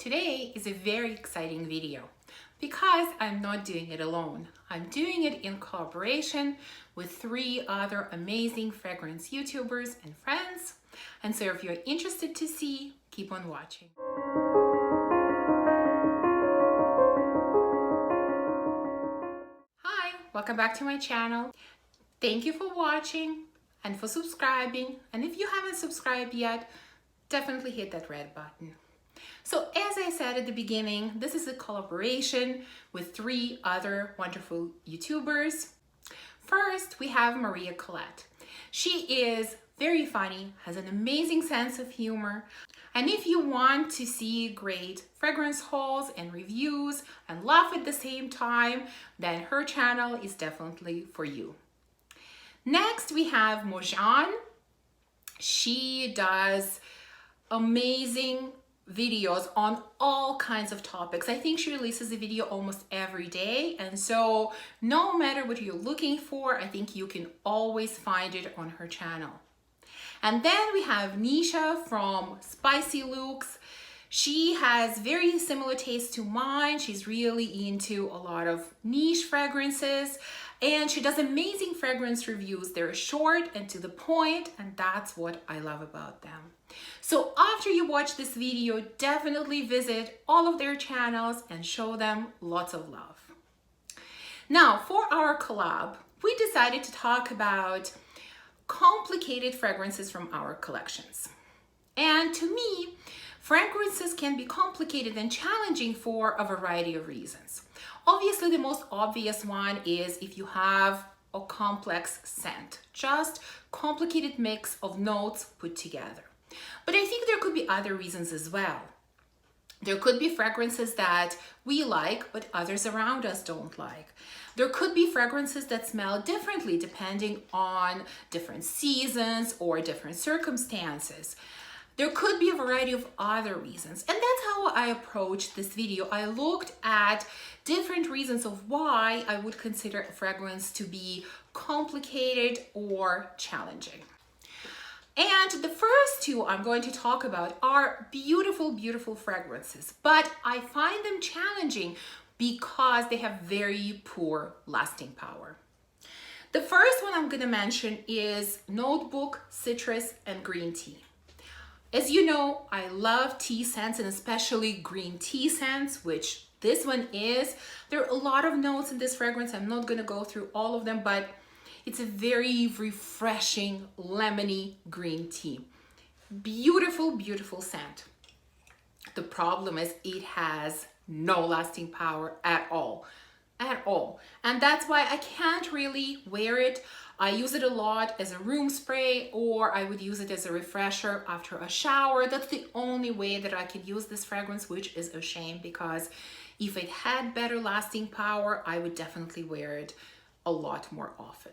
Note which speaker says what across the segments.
Speaker 1: today is a very exciting video because I'm not doing it alone. I'm doing it in collaboration with 3 other amazing fragrance YouTubers and friends. And so if you're interested to see, keep on watching. Hi, welcome back to my channel. Thank you for watching and for subscribing. And if you haven't subscribed yet, definitely hit that red button. So as I said at the beginning, this is a collaboration with 3 other wonderful YouTubers. First, we have Maria Colette. She is very funny, has an amazing sense of humor. And if you want to see great fragrance hauls and reviews and laugh at the same time, then her channel is definitely for you. Next, we have MOJANN. She does amazing videos on all kinds of topics. I think she releases a video almost every day, and so no matter what you're looking for, I think you can always find it on her channel. And then we have Nisha from Spicy Looks. She has very similar tastes to mine. She's really into a lot of niche fragrances, and she does amazing fragrance reviews. They're short and to the point, and that's what I love about them. So after you watch this video, definitely visit all of their channels and show them lots of love. Now, for our collab, we decided to talk about complicated fragrances from our collections. And to me, fragrances can be complicated and challenging for a variety of reasons. Obviously, the most obvious one is if you have a complex scent, just complicated mix of notes put together. But I think there could be other reasons as well. There could be fragrances that we like, but others around us don't like. There could be fragrances that smell differently depending on different seasons or different circumstances. There could be a variety of other reasons, and that's how I approached this video. I looked at different reasons of why I would consider a fragrance to be complicated or challenging. And the first 2 I'm going to talk about are beautiful, beautiful fragrances, but I find them challenging because they have very poor lasting power. The first one I'm going to mention is Notebook, Citrus, and Green Tea. As you know, I love tea scents and especially green tea scents, which this one is. There are a lot of notes in this fragrance. I'm not going to go through all of them, but it's a very refreshing, lemony green tea. Beautiful, beautiful scent. The problem is it has no lasting power at all. And that's why I can't really wear it. I use it a lot as a room spray, or I would use it as a refresher after a shower. That's the only way that I can use this fragrance, which is a shame because if it had better lasting power, I would definitely wear it a lot more often.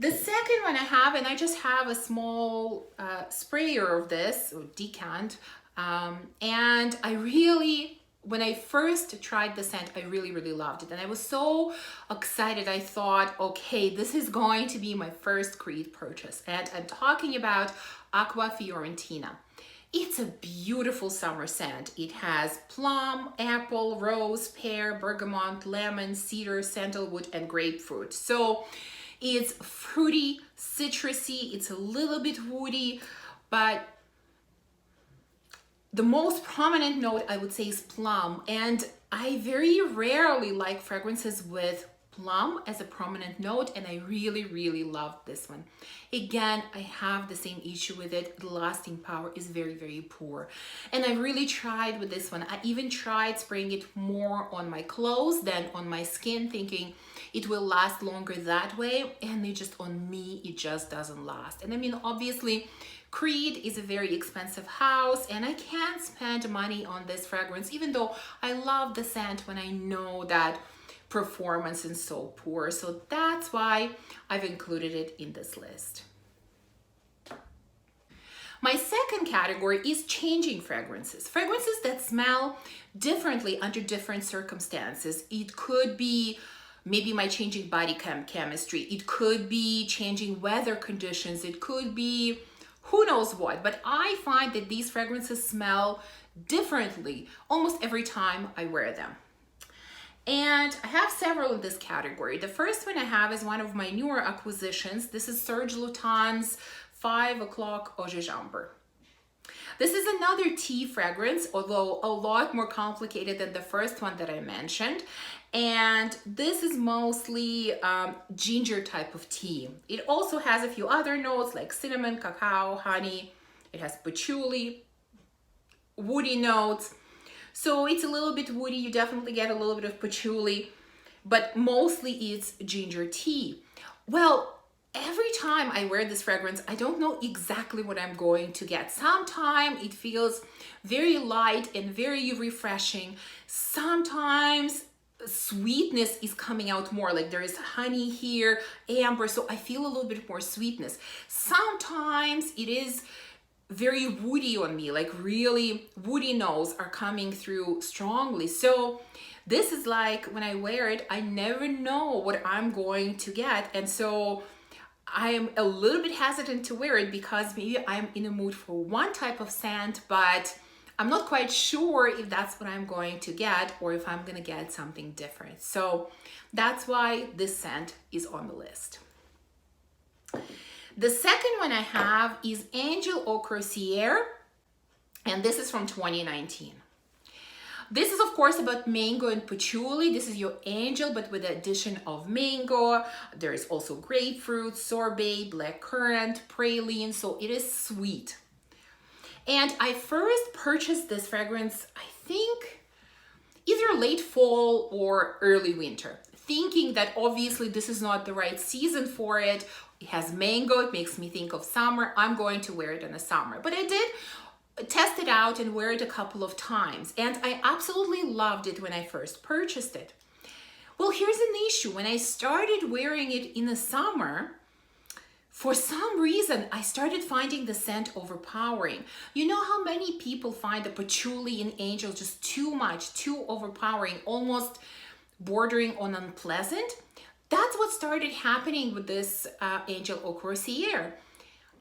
Speaker 1: The second one I have, and I just have a small sprayer of this, or decant, and I really, when I first tried the scent, I really, really loved it. And I was so excited. I thought, okay, this is going to be my first Creed purchase. And I'm talking about Aqua Fiorentina. It's a beautiful summer scent. It has plum, apple, rose, pear, bergamot, lemon, cedar, sandalwood, and grapefruit. So it's fruity, citrusy, it's a little bit woody, but the most prominent note I would say is plum. And I very rarely like fragrances with plum as a prominent note, and I really, really loved this one. Again, I have the same issue with it. The lasting power is very, very poor. And I really tried with this one. I even tried spraying it more on my clothes than on my skin, thinking it will last longer that way. And it just, on me, it just doesn't last. And I mean, obviously, Creed is a very expensive house, and I can't spend money on this fragrance, even though I love the scent when I know that performance is so poor. So that's why I've included it in this list. My second category is changing fragrances. Fragrances that smell differently under different circumstances. It could be maybe my changing body chemistry. It could be changing weather conditions. It could be who knows what, but I find that these fragrances smell differently almost every time I wear them. And I have several in this category. The first one I have is one of my newer acquisitions. This is Serge Lutens 5 O'Clock Eau de Jambre. This is another tea fragrance, although a lot more complicated than the first one that I mentioned. And this is mostly ginger type of tea. It also has a few other notes like cinnamon, cacao, honey. It has patchouli, woody notes. So it's a little bit woody. You definitely get a little bit of patchouli, but mostly it's ginger tea. Well, every time I wear this fragrance, I don't know exactly what I'm going to get. Sometimes it feels very light and very refreshing. Sometimes sweetness is coming out more, like there is honey here, amber, so I feel a little bit more sweetness. Sometimes it is very woody on me, like really woody notes are coming through strongly. So this is like when I wear it, I never know what I'm going to get. And so I am a little bit hesitant to wear it because maybe I'm in a mood for one type of scent, but I'm not quite sure if that's what I'm going to get or if I'm gonna get something different. So that's why this scent is on the list. The second one I have is Angel Eau Croisiere, and this is from 2019. This is of course about mango and patchouli. This is your Angel, but with the addition of mango. There is also grapefruit, sorbet, blackcurrant, praline, so it is sweet. And I first purchased this fragrance, I think, either late fall or early winter, thinking that obviously this is not the right season for it. It has mango, it makes me think of summer. I'm going to wear it in the summer. But I did test it out and wear it a couple of times. And I absolutely loved it when I first purchased it. Well, here's an issue. When I started wearing it in the summer, for some reason, I started finding the scent overpowering. You know how many people find the patchouli in Angel just too much, too overpowering, almost bordering on unpleasant? That's what started happening with this Angel Eau Croisiere.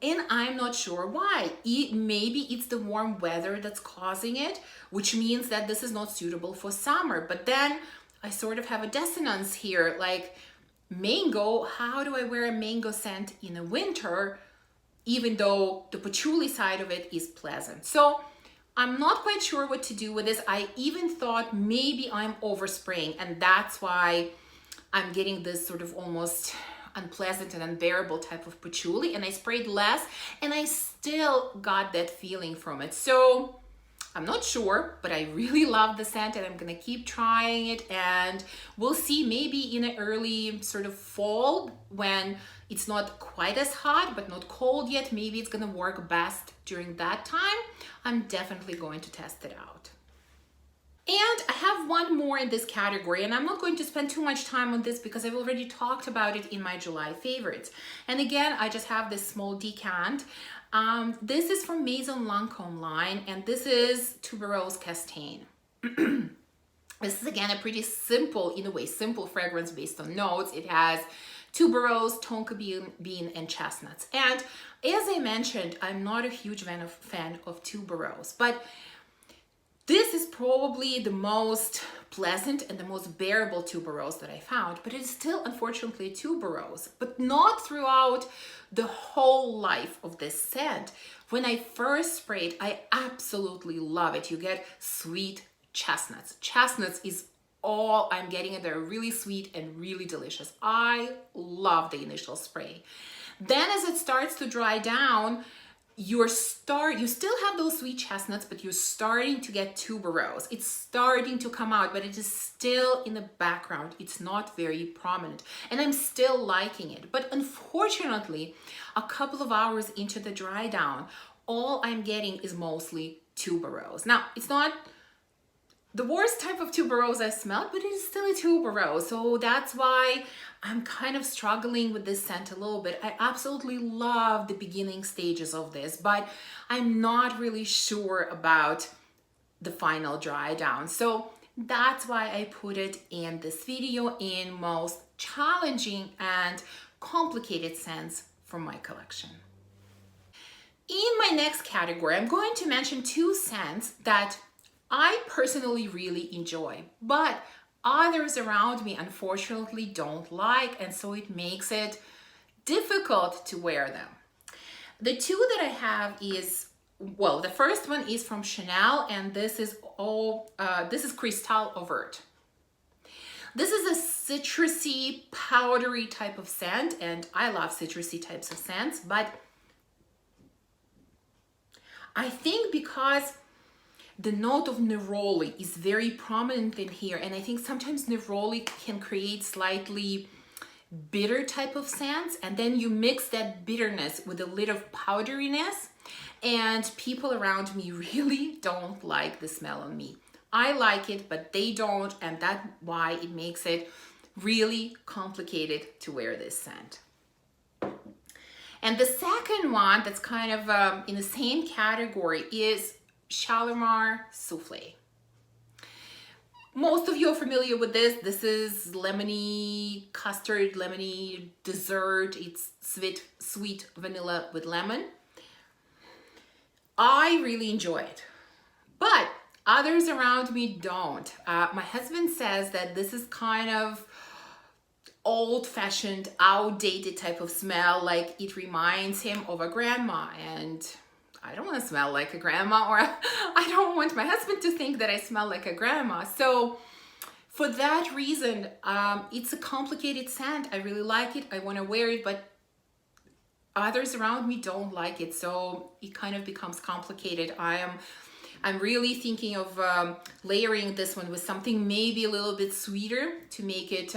Speaker 1: And I'm not sure why. Maybe it's the warm weather that's causing it, which means that this is not suitable for summer. But then I sort of have a dissonance here, like mango, how do I wear a mango scent in the winter, even though the patchouli side of it is pleasant? So I'm not quite sure what to do with this. I even thought maybe I'm overspraying, and that's why I'm getting this sort of almost unpleasant and unbearable type of patchouli, and I sprayed less and I still got that feeling from it. So I'm not sure, but I really love the scent and I'm gonna keep trying it, and we'll see maybe in an early sort of fall when it's not quite as hot but not cold yet, maybe it's gonna work best during that time. I'm definitely going to test it out. And I have one more in this category, and I'm not going to spend too much time on this because I've already talked about it in my July favorites. And again, I just have this small decant. This is from Maison Lancome line, and this is Tuberose Castain. This is again a pretty simple, in a way, simple fragrance based on notes. It has tuberose, tonka bean, and chestnuts. And as I mentioned, I'm not a huge fan of tuberose, but this is probably the most pleasant and the most bearable tuberose that I found, but it's still unfortunately tuberose, but not throughout the whole life of this scent. When I first sprayed, I absolutely love it. You get sweet chestnuts. Chestnuts is all I'm getting, and they're really sweet and really delicious. I love the initial spray. Then as it starts to dry down, you still have those sweet chestnuts, but you're starting to get tuberose. It's starting to come out, but it is still in the background. It's not very prominent, and I'm still liking it. But unfortunately, a couple of hours into the dry down, all I'm getting is mostly tuberose. Now, it's not the worst type of tuberose I've smelled, but it is still a tuberose. So that's why I'm kind of struggling with this scent a little bit. I absolutely love the beginning stages of this, but I'm not really sure about the final dry down. So that's why I put it in this video in most challenging and complicated scents from my collection. In my next category, I'm going to mention two scents that I personally really enjoy, but others around me unfortunately don't like, and so it makes it difficult to wear them. The two that I have is, well, the first one is from Chanel, and this is Cristalle Overt. This is a citrusy, powdery type of scent, and I love citrusy types of scents, but I think because the note of neroli is very prominent in here, and I think sometimes neroli can create slightly bitter type of scents, and then you mix that bitterness with a little of powderiness, and people around me really don't like the smell on me. I like it, but they don't, and that's why it makes it really complicated to wear this scent. And the second one that's kind of in the same category is Shalimar Souffle. Most of you are familiar with this. This is lemony custard, lemony dessert. It's sweet vanilla with lemon. I really enjoy it, but others around me don't. My husband says that this is kind of old-fashioned, outdated type of smell, like it reminds him of a grandma, and I don't want to smell like a grandma, or I don't want my husband to think that I smell like a grandma. So for that reason, it's a complicated scent. I really like it. I want to wear it, but others around me don't like it. So it kind of becomes complicated. I'm really thinking of layering this one with something maybe a little bit sweeter to make it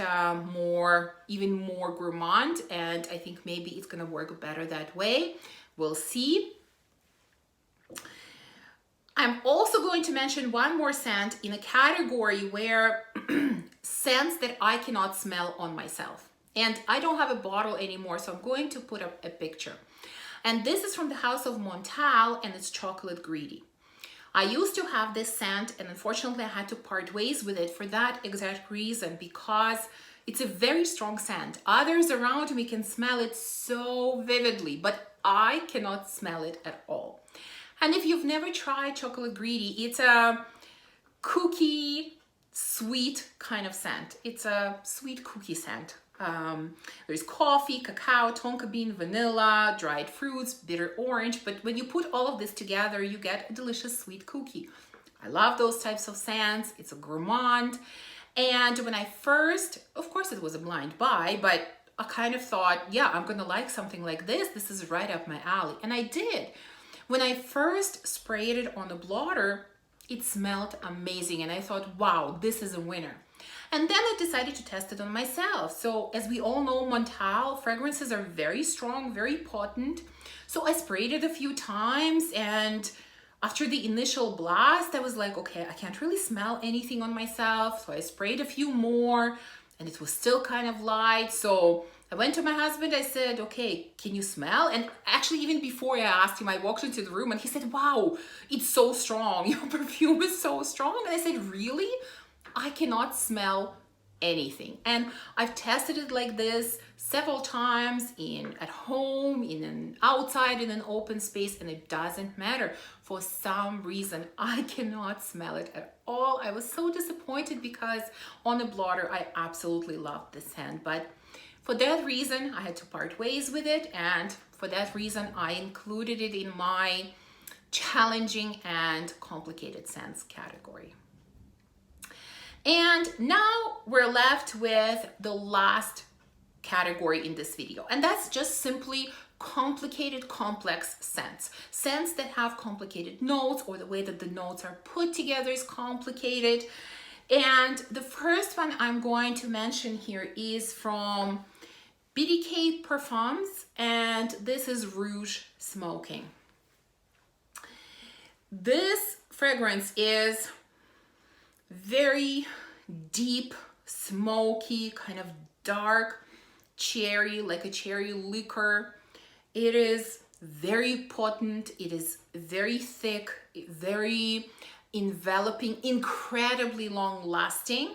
Speaker 1: even more gourmand. And I think maybe it's going to work better that way. We'll see. I'm also going to mention one more scent in a category where scents that I cannot smell on myself. And I don't have a bottle anymore, so I'm going to put up a picture. And this is from the House of Montal, and it's Chocolate Greedy. I used to have this scent, and unfortunately I had to part ways with it for that exact reason, because it's a very strong scent. Others around me can smell it so vividly, but I cannot smell it at all. And if you've never tried Chocolate Greedy, it's a cookie, sweet kind of scent. It's a sweet cookie scent. There's coffee, cacao, tonka bean, vanilla, dried fruits, bitter orange. But when you put all of this together, you get a delicious sweet cookie. I love those types of scents. It's a gourmand. And when I first, of course it was a blind buy, but I kind of thought, yeah, I'm gonna like something like this. This is right up my alley. And I did. When I first sprayed it on the blotter, it smelled amazing. And I thought, wow, this is a winner. And then I decided to test it on myself. So as we all know, Montal fragrances are very strong, very potent. So I sprayed it a few times, and after the initial blast, I was like, okay, I can't really smell anything on myself. So I sprayed a few more, and it was still kind of light. So I went to my husband, I said, okay, can you smell? And actually, even before I asked him, I walked into the room and he said, wow, it's so strong. Your perfume is so strong. And I said, really? I cannot smell anything. And I've tested it like this several times at home, outside, in an open space, and it doesn't matter. For some reason, I cannot smell it at all. I was so disappointed because on the blotter, I absolutely loved this scent. But for that reason, I had to part ways with it. And for that reason, I included it in my challenging and complicated scents category. And now we're left with the last category in this video, and that's just simply complicated, complex scents. Scents that have complicated notes, or the way that the notes are put together is complicated. And the first one I'm going to mention here is from BDK Perfumes, and this is Rouge Smoking. This fragrance is very deep, smoky, kind of dark cherry, like a cherry liquor. It is very potent. It is very thick, very enveloping, incredibly long lasting.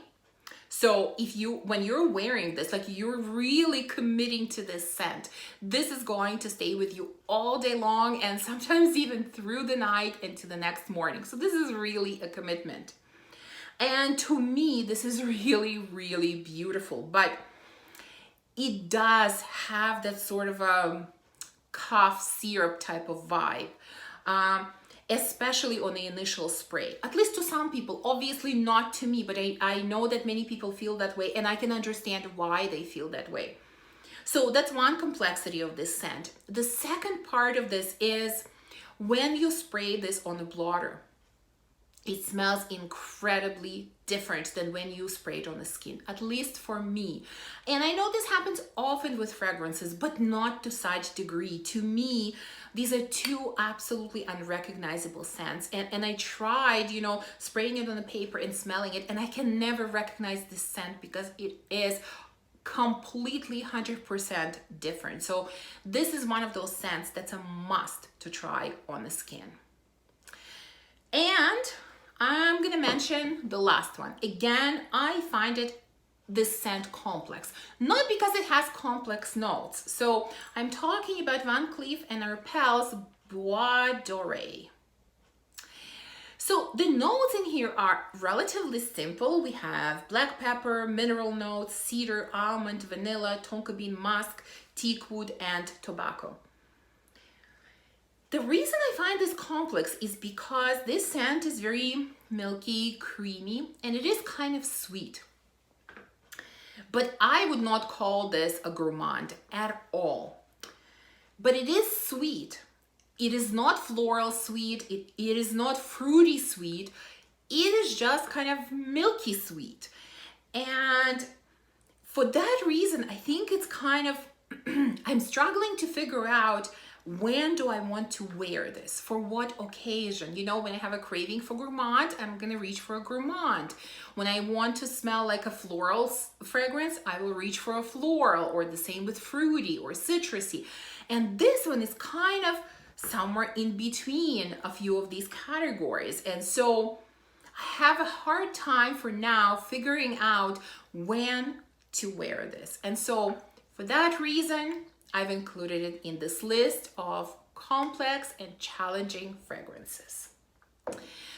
Speaker 1: So when you're wearing this, like you're really committing to this scent, this is going to stay with you all day long and sometimes even through the night into the next morning. So this is really a commitment. And to me, this is really, really beautiful, but it does have that sort of a cough syrup type of vibe. Especially on the initial spray, at least to some people, obviously not to me, but I know that many people feel that way, and I can understand why they feel that way. So that's one complexity of this scent. The second part of this is when you spray this on a blotter, it smells incredibly different than when you spray it on the skin, at least for me. And I know this happens often with fragrances, but not to such degree. To me, these are two absolutely unrecognizable scents. And I tried, you know, spraying it on the paper and smelling it, and I can never recognize this scent because it is completely 100% different. So this is one of those scents that's a must to try on the skin. And I'm gonna mention the last one. Again, I find this scent complex, not because it has complex notes. So I'm talking about Van Cleef Arpels Bois Dore. So the notes in here are relatively simple. We have black pepper, mineral notes, cedar, almond, vanilla, tonka bean musk, teakwood, and tobacco. The reason I find this complex is because this scent is very milky, creamy, and it is kind of sweet. But I would not call this a gourmand at all. But it is sweet. It is not floral sweet. It is not fruity sweet. It is just kind of milky sweet. And for that reason, I think it's kind of, I'm struggling to figure out, when do I want to wear this? For what occasion? You know, when I have a craving for gourmand, I'm gonna reach for a gourmand. When I want to smell like a floral fragrance, I will reach for a floral, or the same with fruity or citrusy. And this one is kind of somewhere in between a few of these categories. And so I have a hard time for now figuring out when to wear this. And so for that reason, I've included it in this list of complex and challenging fragrances.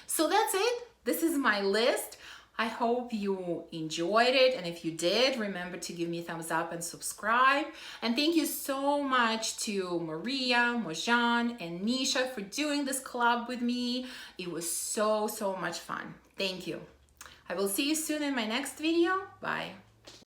Speaker 1: So that's it. This is my list. I hope you enjoyed it. And if you did, remember to give me a thumbs up and subscribe. And thank you so much to Maria, MOJANN, and Nisha for doing this collab with me. It was so much fun. Thank you. I will see you soon in my next video. Bye.